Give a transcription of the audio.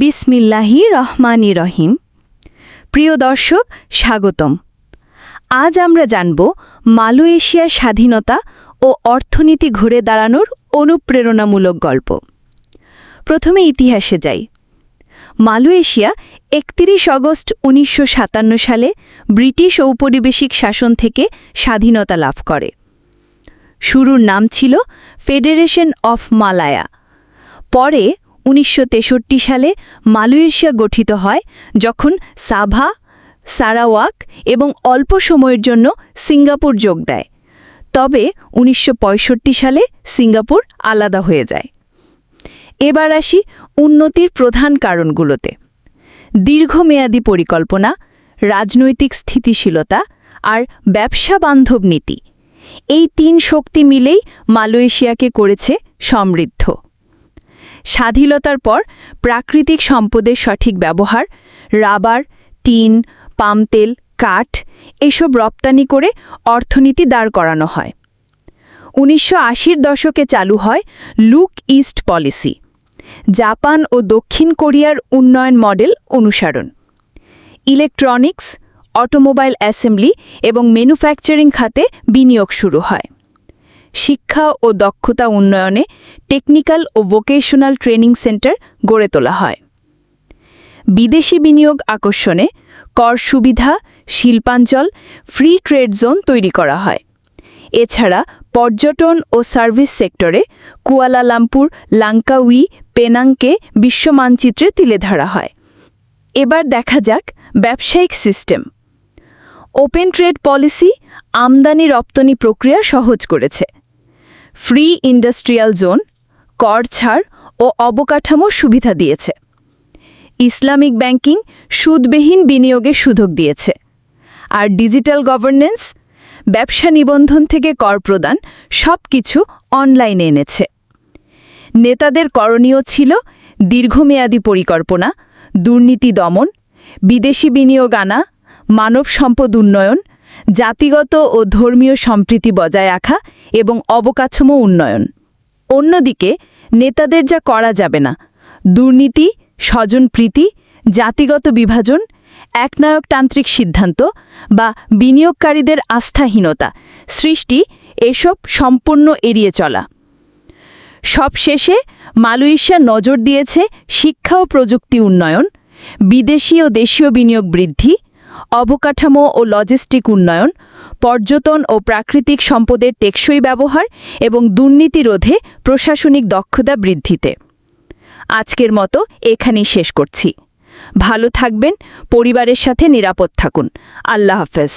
বিসমিল্লাহি রহমানি রহিম। প্রিয় দর্শক, স্বাগতম। আজ আমরা জানব মালয়েশিয়ার স্বাধীনতা ও অর্থনীতি ঘুরে দাঁড়ানোর অনুপ্রেরণামূলক গল্প। প্রথমে ইতিহাসে যাই। মালয়েশিয়া ৩১ আগস্ট ১৯৫৭ সালে ব্রিটিশ ঔপনিবেশিক শাসন থেকে স্বাধীনতা লাভ করে। শুরুর নাম ছিল ফেডারেশন অফ মালায়া। পরে ১৯৬৩ সালে মালয়েশিয়া গঠিত হয়, যখন সাভা, সারাওয়াক এবং অল্প সময়ের জন্য সিঙ্গাপুর যোগ দেয়। তবে ১৯৬৫ সালে সিঙ্গাপুর আলাদা হয়ে যায়। এবার আসি উন্নতির প্রধান কারণগুলোতে। দীর্ঘমেয়াদী পরিকল্পনা, রাজনৈতিক স্থিতিশীলতা আর ব্যবসা বান্ধব নীতি, এই তিন শক্তি মিলেই মালয়েশিয়াকে করেছে সমৃদ্ধ। স্বাধীনতার পর প্রাকৃতিক সম্পদের সঠিক ব্যবহার, রাবার, টিন, পাম তেল, কাঠ এসব রপ্তানি করে অর্থনীতি দাঁড় করানো হয়। ১৯৮০-র দশকে চালু হয় লুক ইস্ট পলিসি, জাপান ও দক্ষিণ কোরিয়ার উন্নয়ন মডেল অনুসরণ। ইলেকট্রনিক্স, অটোমোবাইল অ্যাসেম্বলি এবং ম্যানুফ্যাকচারিং খাতে বিনিয়োগ শুরু হয়। শিক্ষা ও দক্ষতা উন্নয়নে টেকনিক্যাল ও ভোকেশনাল ট্রেনিং সেন্টার গড়ে তোলা হয়। বিদেশি বিনিয়োগ আকর্ষণে কর সুবিধা, শিল্পাঞ্চল, ফ্রি ট্রেড জোন তৈরি করা হয়। এছাড়া পর্যটন ও সার্ভিস সেক্টরে কুয়ালালামপুর, লাঙ্কাউই, পেনাংকে বিশ্ব মানচিত্রে তুলে ধরা হয়। এবার দেখা যাক ব্যবসায়িক সিস্টেম। ওপেন ট্রেড পলিসি আমদানি রপ্তানি প্রক্রিয়া সহজ করেছে। ফ্রি ইন্ডাস্ট্রিয়াল জোন, কর ছাড় ও অবকাঠামো সুবিধা দিয়েছে। ইসলামিক ব্যাংকিং সুদবিহীন বিনিয়োগের সুযোগ দিয়েছে। আর ডিজিটাল গভর্নেন্স, ব্যবসা নিবন্ধন থেকে কর প্রদান, সবকিছু অনলাইনে এনেছে। নেতাদের করণীয় ছিল দীর্ঘমেয়াদী পরিকল্পনা, দুর্নীতি দমন, বিদেশি বিনিয়োগ আনা, মানব সম্পদ উন্নয়ন, জাতিগত ও ধর্মীয় সম্প্রীতি বজায় রাখা এবং অবকাঠামো উন্নয়ন। অন্যদিকে নেতাদের যা করা যাবে না, দুর্নীতি, স্বজনপ্রীতি, জাতিগত বিভাজন, একনায়কতান্ত্রিক সিদ্ধান্ত বা বিনিয়োগকারীদের আস্থাহীনতা সৃষ্টি, এসব সম্পূর্ণ এড়িয়ে চলা। সবশেষে মালয়েশিয়া নজর দিয়েছে শিক্ষা ও প্রযুক্তি উন্নয়ন, বিদেশি ও দেশীয় বিনিয়োগ বৃদ্ধি, অবকাঠামো ও লজিস্টিক উন্নয়ন, পর্যটন ও প্রাকৃতিক সম্পদের টেকসই ব্যবহার এবং দুর্নীতি রোধে প্রশাসনিক দক্ষতা বৃদ্ধিতে। আজকের মতো এখানেই শেষ করছি। ভালো থাকবেন, পরিবারের সাথে নিরাপদ থাকুন। আল্লাহ হাফেজ।